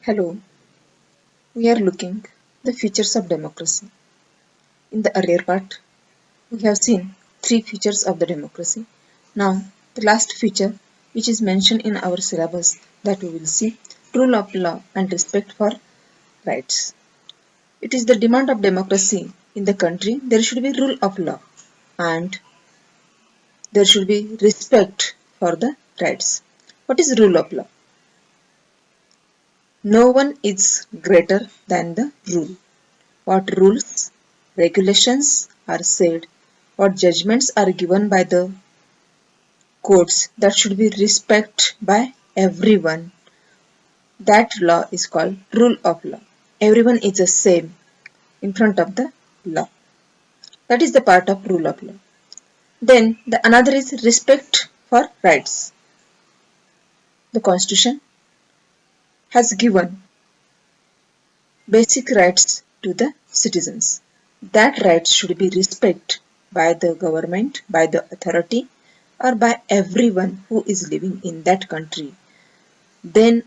Hello, we are looking the features of democracy. In the earlier part, we have seen three features of the democracy. Now, the last feature, which is mentioned in our syllabus, that we will see rule of law and respect for rights. It is the demand of democracy in the country there should be rule of law and there should be respect for the rights. What is rule of law? No one is greater than the rule. What rules, regulations are said, what judgments are given by the courts that should be respected by everyone. That law is called rule of law. Everyone is the same in front of the law. That is the part of rule of law. Then the another is respect for rights. The constitution has given basic rights to the citizens. That rights should be respected by the government, by the authority, or by everyone who is living in that country. Then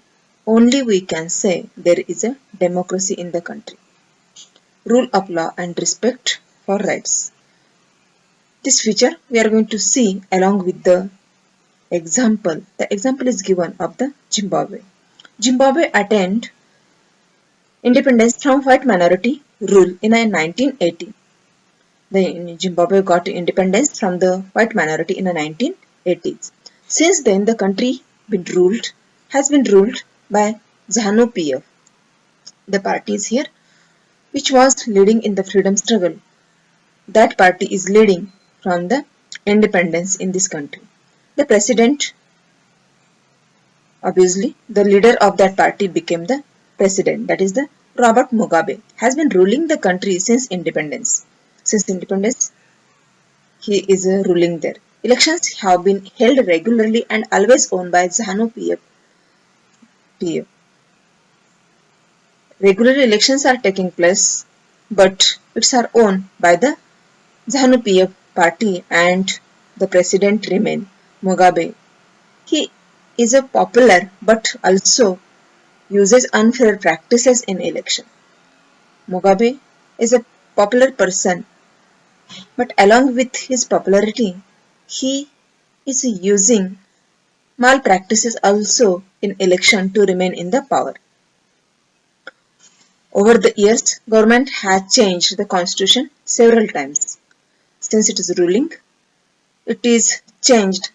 only we can say there is a democracy in the country. Rule of law and respect for rights. This feature we are going to see along with the example. The example is given of the Zimbabwe. Zimbabwe attained independence from white minority rule in 1980. The Zimbabwe got independence from the white minority in the 1980s. Since then, the country has been ruled by ZANU-PF. The party is here, which was leading in the freedom struggle. That party is leading from the independence in this country. The president, obviously, the leader of that party became the president. That is the Robert Mugabe. Has been ruling the country since independence. Since independence, he is ruling there. Elections have been held regularly and always owned by ZANU-PF. Regular elections are taking place, but it's are owned by the ZANU-PF party and the president remain Mugabe. He is a popular but also uses unfair practices in election. Mugabe is a popular person, but along with his popularity, he is using malpractices also in election to remain in the power. Over the years, government has changed the constitution several times. Since it is ruling, it is changed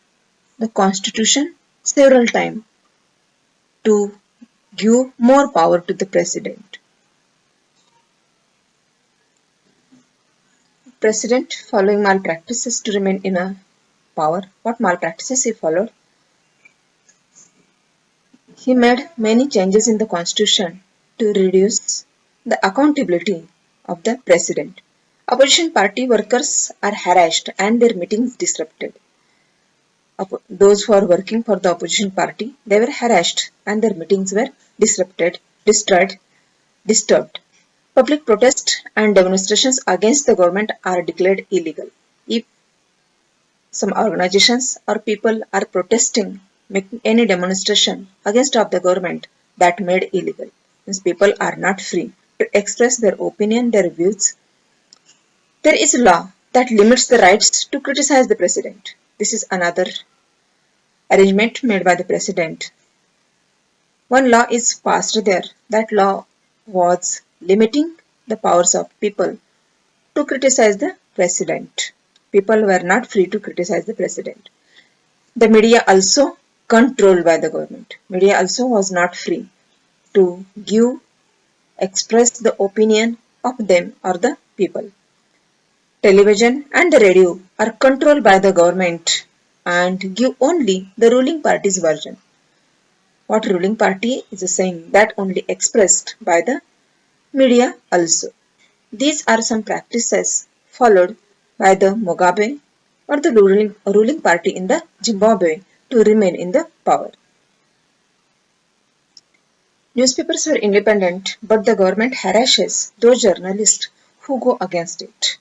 the constitution several times to give more power to the president. President following malpractices to remain in a power. What malpractices he followed? He made many changes in the constitution to reduce the accountability of the president. Opposition party workers are harassed and their meetings disrupted. Those who are working for the opposition party, they were harassed and their meetings were disrupted, destroyed, disturbed. Public protests and demonstrations against the government are declared illegal. If some organizations or people are protesting, making any demonstration against of the government, that made illegal. Means people are not free to express their opinion, their views. There is a law that limits the rights to criticize the president. This is another arrangement made by the president. One law is passed there. That law was limiting the powers of people to criticize the president. People were not free to criticize the president. The media also controlled by the government. Media also was not free to express the opinion of them or the people. Television and the radio are controlled by the government and give only the ruling party's version. What ruling party is saying that only expressed by the media also. These are some practices followed by the Mugabe or the ruling party in the Zimbabwe to remain in the power. Newspapers were independent, but the government harasses those journalists who go against it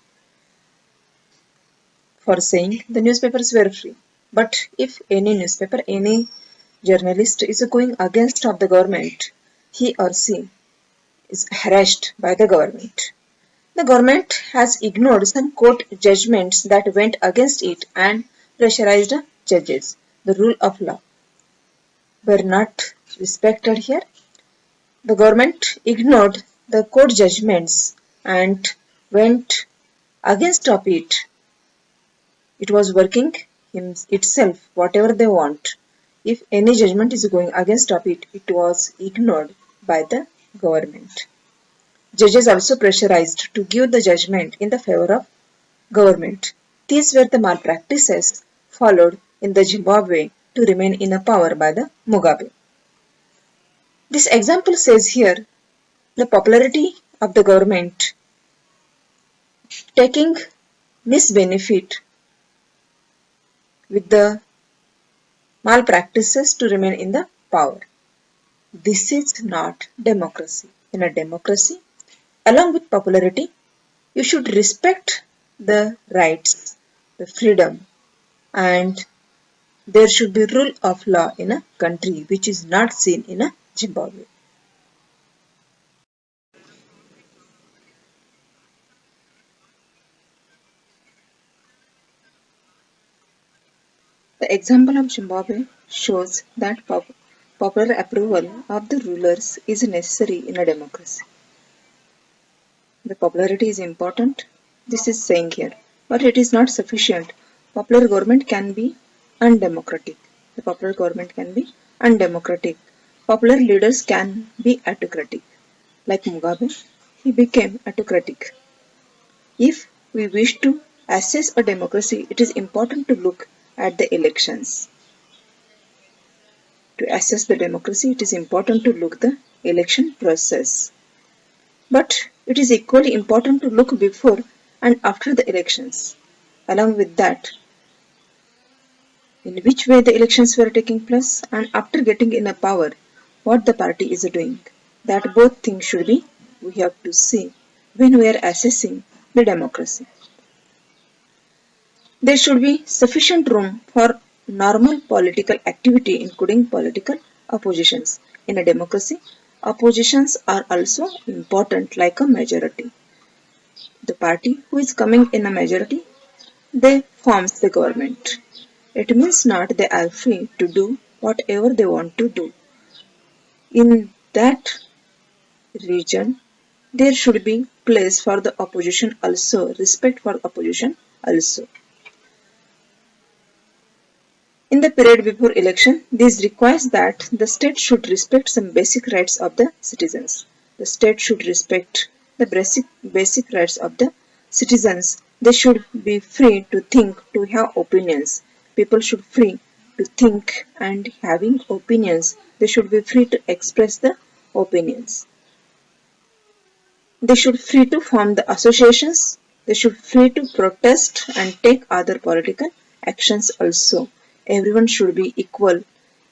for saying the newspapers were free. But if any newspaper, any journalist is going against of the government, he or she is harassed by the government. The government has ignored some court judgments that went against it and pressurized judges. The rule of law were not respected here. The government ignored the court judgments and went against of it. It was working itself, whatever they want. If any judgment is going against of it, it was ignored by the government. Judges also pressurized to give the judgment in the favor of government. These were the malpractices followed in the Zimbabwe to remain in power by the Mugabe. This example says here the popularity of the government taking misbenefit with the malpractices to remain in the power. This is not democracy. In a democracy, along with popularity, you should respect the rights, the freedom, and there should be rule of law in a country which is not seen in a Zimbabwe. The example of Zimbabwe shows that popular approval of the rulers is necessary in a democracy. The popularity is important, this is saying here, but it is not sufficient. Popular government can be undemocratic. The popular government can be undemocratic. Popular leaders can be autocratic. Like Mugabe, he became autocratic. If we wish to assess a democracy, it is important to look at the elections. To assess the democracy, it is important to look at the election process. But it is equally important to look before and after the elections. Along with that, in which way the elections were taking place and after getting in a power, what the party is doing. That both things should be, we have to see when we are assessing the democracy. There should be sufficient room for normal political activity including political oppositions. In a democracy, oppositions are also important like a majority. The party who is coming in a majority, they forms the government. It means not they are free to do whatever they want to do. In that region, there should be place for the opposition also, respect for opposition also. In the period before election, this requires that the state should respect some basic rights of the citizens. The state should respect the basic rights of the citizens. They should be free to think, to have opinions. People should free to think and having opinions. They should be free to express the opinions. They should free to form the associations. They should free to protest and take other political actions also. Everyone should be equal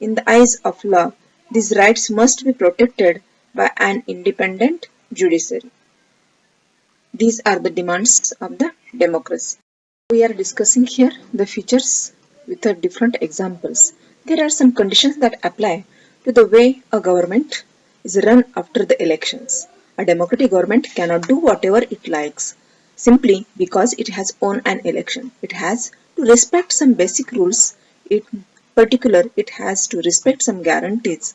in the eyes of law. These rights must be protected by an independent judiciary. These are the demands of the democracy. We are discussing here the features with different examples. There are some conditions that apply to the way a government is run after the elections. A democratic government cannot do whatever it likes simply because it has won an election. It has to respect some basic rules. In particular, it has to respect some guarantees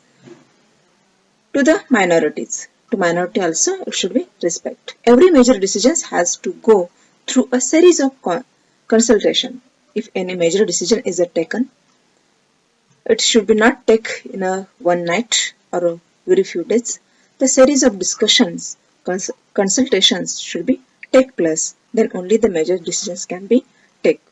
to the minorities. To minority also it should be respect. Every major decision has to go through a series of consultation. If any major decision is taken, it should be not take in a one night or a very few days. The series of discussions, consultations should be take place. Then only the major decisions can be taken.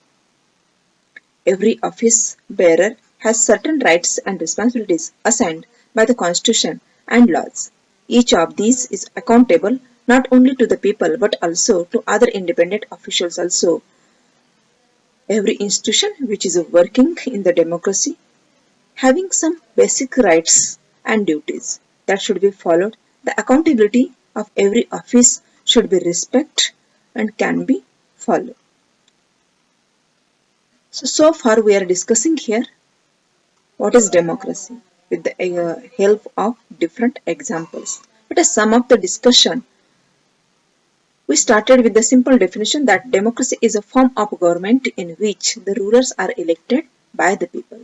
Every office bearer has certain rights and responsibilities assigned by the Constitution and laws. Each of these is accountable not only to the people but also to other independent officials also. Every institution which is working in the democracy having some basic rights and duties that should be followed. The accountability of every office should be respected and can be followed. So far we are discussing here what is democracy. with the help of different examples. Let us sum up the discussion. We started with the simple definition that democracy is a form of government in which the rulers are elected by the people.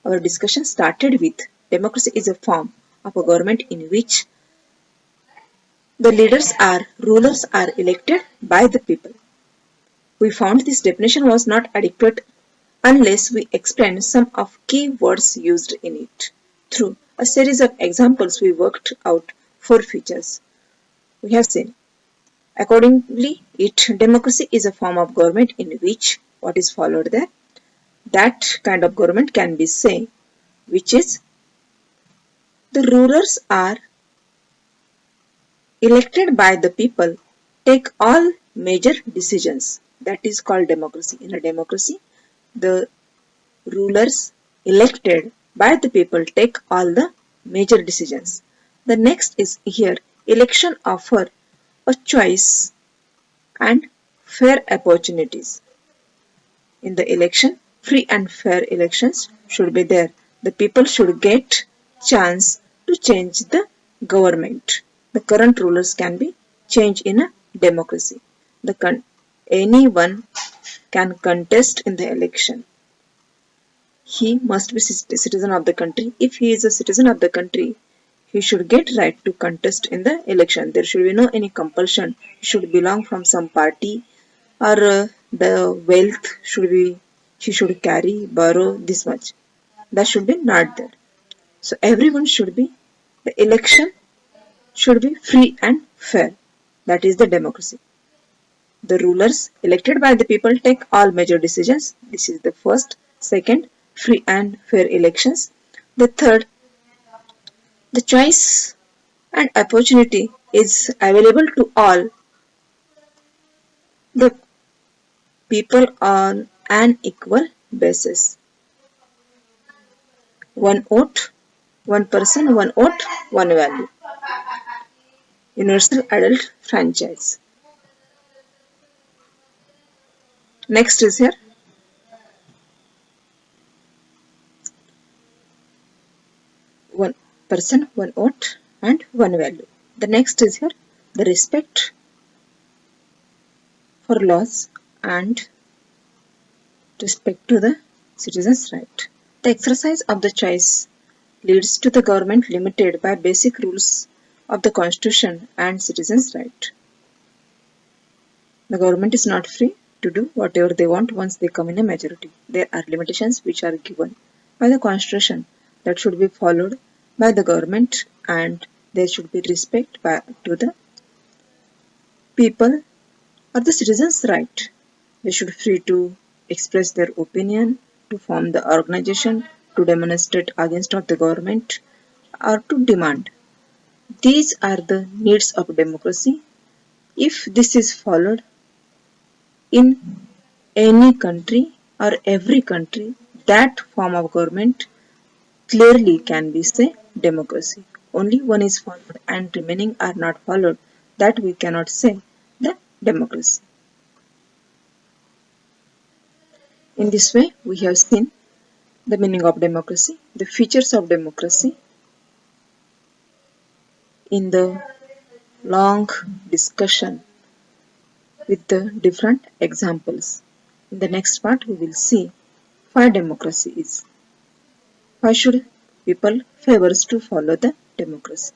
Our discussion started with democracy is a form of a government in which the rulers are elected by the people. We found this definition was not adequate unless we explained some of key words used in it. Through a series of examples, we worked out four features. We have seen. Accordingly, democracy is a form of government in which what is followed there. That kind of government can be say, which is the rulers are elected by the people, take all major decisions. That is called democracy. In a democracy, the rulers elected by the people take all the major decisions. The next is here election offer a choice and fair opportunities. In the election, free and fair elections should be there. The people should get chance to change the government. The current rulers can be changed in a democracy. Anyone can contest in the election. He must be citizen of the country. If he is a citizen of the country, he should get right to contest in the election. There should be no any compulsion. He should belong from some party or the wealth he should carry, borrow this much. That should be not there. So everyone should be, the election should be free and fair. That is the democracy. The rulers elected by the people take all major decisions. This is the first. Second, free and fair elections. The third, the choice and opportunity is available to all the people on an equal basis. One vote, one person, one vote, one value. Universal adult franchise. Next is here one person, one vote and one value. The next is here the respect for laws and respect to the citizens' right. The exercise of the choice leads to the government limited by basic rules of the constitution and citizens' right. The government is not free to do whatever they want once they come in a majority. There are limitations which are given by the constitution that should be followed by the government, and there should be respect to the people or the citizens' right. They should be free to express their opinion, to form the organization, to demonstrate against of the government, or to demand. These are the needs of democracy. If this is followed in any country or every country, that form of government clearly can be say democracy. Only one is followed and remaining are not followed, that we cannot say the democracy. In this way, we have seen the meaning of democracy, the features of democracy in the long discussion with the different examples. In the next part, we will see why democracy is. Why should people favors to follow the democracy?